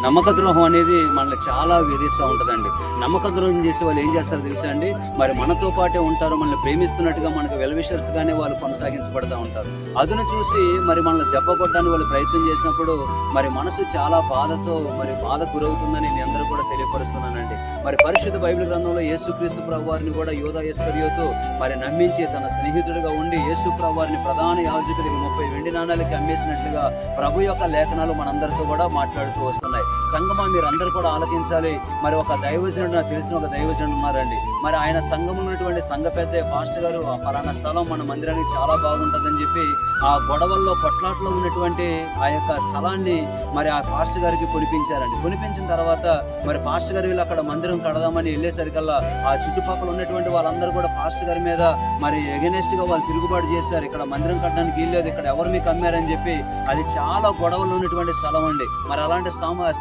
నమ్మక ద్రోహం అనేది మనల్ని చాలా వేధిస్తూ ఉంటుందండి. నమ్మక ద్రోహం చేసే వాళ్ళు ఏం చేస్తారో తెలుసా అండి, మరి మనతో పాటే ఉంటారు, మనల్ని ప్రేమిస్తున్నట్టుగా మనకు వెల్విషర్స్ గానే వాళ్ళు కొనసాగించబడతా ఉంటారు. అదును చూసి మరి మనల్ని దెబ్బ కొట్టడానికి వాళ్ళు ప్రయత్నం చేసినప్పుడు మరి మనసు చాలా బాధతో మరి బాధ గురవుతుందని నేను అందరూ కూడా తెలియపరుస్తున్నానండి. మరి పరిశుద్ధ బైబిల్ గ్రంథంలో యేసుక్రీస్తు ప్రభువారిని కూడా యూదా ఇస్కరియోతు మరి నమ్మించి తన స్నేహితుడిగా ఉండి యేసు ప్రభువారిని ప్రధాన యాజకుడికి 30 వెండి నాణాలకి అమ్మేసినట్లుగా ప్రభు యొక్క లేఖనాలు మనందరితో కూడా మాట్లాడుతూ వస్తున్నాయి. సంగమా, మీరు అందరూ కూడా ఆలకించాలి. మరి ఒక దైవజనుడు, నాకు తెలిసిన ఒక దైవజనుడు ఉన్నారండి. మరి ఆయన సంఘం ఉన్నటువంటి సంఘ పెద్ద పాస్టర్ గారు పలానా స్థలం మన మందిరానికి చాలా బాగుంటుందని చెప్పి ఆ గొడవల్లో కొట్లాట్లో ఉన్నటువంటి ఆ యొక్క స్థలాన్ని మరి ఆ పాస్టర్ గారికి కొనిపించారండి. కొనిపించిన తర్వాత మరి పాస్టర్ గారు వీళ్ళు అక్కడ మందిరం కడదామని వెళ్ళేసరికల్లా ఆ చుట్టుపక్కల ఉన్నటువంటి వాళ్ళందరూ కూడా పాస్టర్ గారి మీద మరి ఎగనెస్ట్ గా వాళ్ళు తిరుగుబాటు చేశారు. ఇక్కడ మందిరం కట్టడానికి వీల్లేదు, ఇక్కడ ఎవరు మీకు అమ్మారని చెప్పి. అది చాలా గొడవలు ఉన్నటువంటి స్థలం అండి. మరి అలాంటి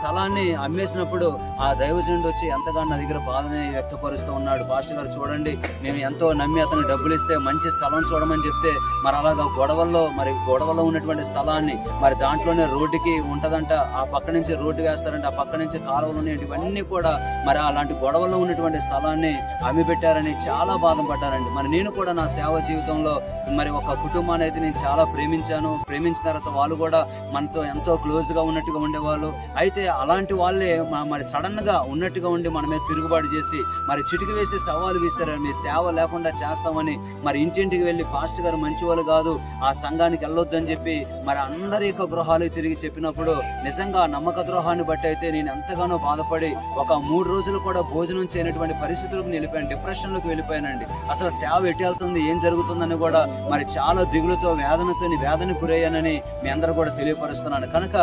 స్థలాన్ని అమ్మేసినప్పుడు ఆ దైవజనుడు వచ్చి ఎంతగానో నా దగ్గర బాధని వ్యక్తపరుస్తూ ఉన్నాడు. పాస్టర్ గారు చూడండి, నేను ఎంతో నమ్మి అతను డబ్బులు ఇస్తే మంచి స్థలం చూడమని చెప్తే మరి అలాగా గొడవల్లో ఉన్నటువంటి స్థలాన్ని మరి దాంట్లోనే రోడ్డుకి ఉంటదంట, ఆ పక్క నుంచి రోడ్డు వేస్తారంట, ఆ పక్క నుంచి కాలువలు ఉన్నాయి, ఇవన్నీ కూడా మరి అలాంటి గొడవల్లో ఉన్నటువంటి స్థలాన్ని అమ్మి పెట్టారని చాలా బాధపడ్డారండి. మరి నేను కూడా నా సేవ జీవితంలో మరి ఒక కుటుంబాన్ని అయితే నేను చాలా ప్రేమించాను. ప్రేమించిన తర్వాత వాళ్ళు కూడా మనతో ఎంతో క్లోజ్ గా ఉన్నట్టుగా ఉండేవాళ్ళు. అయితే అలాంటి వాళ్ళే మరి సడన్ గా ఉన్నట్టుగా ఉండి మన మీద తిరుగుబాటు చేసి మరి చిటికి వేసి సవాలు వీస్తారు, మీ సేవ లేకుండా చేస్తామని. మరి ఇంటింటికి వెళ్ళి పాస్టర్ గారు మంచి వాళ్ళు కాదు, ఆ సంఘానికి వెళ్ళొద్దని చెప్పి మరి అందరి యొక్క గృహాలు తిరిగి చెప్పినప్పుడు నిజంగా నమ్మక ద్రోహాన్ని బట్టి అయితే నేను ఎంతగానో బాధపడి ఒక 3 రోజులు కూడా భోజనం చేయనటువంటి పరిస్థితులకు వెళ్ళిపోయాను, డిప్రెషన్లోకి వెళ్ళిపోయానండి. అసలు సేవ ఎటు వెళ్తుంది, ఏం జరుగుతుందని కూడా మరి చాలా దిగులుతో వేదన గురయ్యానని మీ అందరూ కూడా తెలియపరుస్తున్నాను. కనుక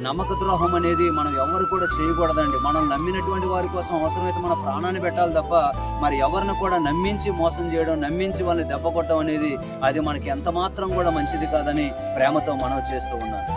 నమ్మక ద్రోహం అనేది మనం ఎవరు కూడా చేయకూడదండి. మనం నమ్మినటువంటి వారి కోసం అవసరమైతే మన ప్రాణాన్ని పెట్టాలి తప్ప మరి ఎవరిని కూడా నమ్మించి మోసం చేయడం, నమ్మించి వాళ్ళని దెబ్బ కొట్టడం అనేది అది మనకి ఎంత మాత్రం కూడా మంచిది కాదని ప్రేమతో మనవి చేస్తూ ఉన్నాను.